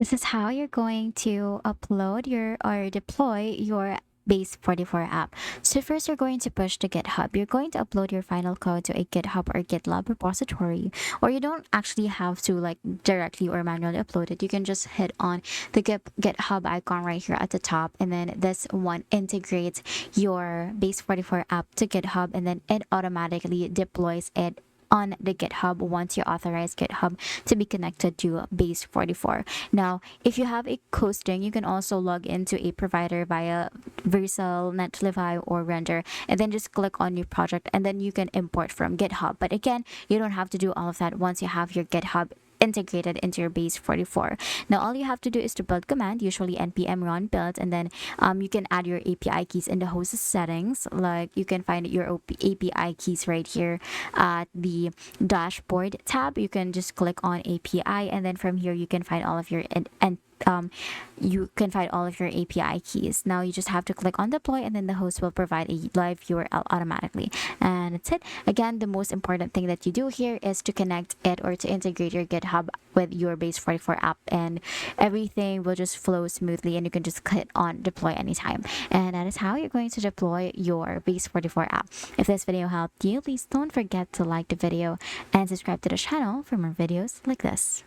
This is how you're going to upload your or deploy your Base44 app. So first you're going to push to GitHub. You're going to upload your final code to a GitHub or GitLab repository. Or you don't actually have to like directly or manually upload it. You can just hit on the GitHub icon right here at the top, and then this one integrates your Base44 app to GitHub, and then it automatically deploys it on the GitHub once you authorize GitHub to be connected to Base44. Now, if you have a hosting, you can also log into a provider via Vercel, Netlify, or Render, and then just click on new project, and then you can import from GitHub. But again, you don't have to do all of that once you have your GitHub integrated into your Base44. Now all you have to do is to build command, usually npm run build, and then you can add your API keys in the host settings. Like you can find your API keys right here at the dashboard tab. You can just click on API, and then from here you can find all of your um, you can find all of your API keys. Now you just have to click on deploy, and then the host will provide a live URL automatically. And that's it. Again, the most important thing that you do here is to connect it or to integrate your GitHub with your Base44 app, and everything will just flow smoothly, and you can just click on deploy anytime. And that is how you're going to deploy your Base44 app. If this video helped you, please don't forget to like the video and subscribe to the channel for more videos like this.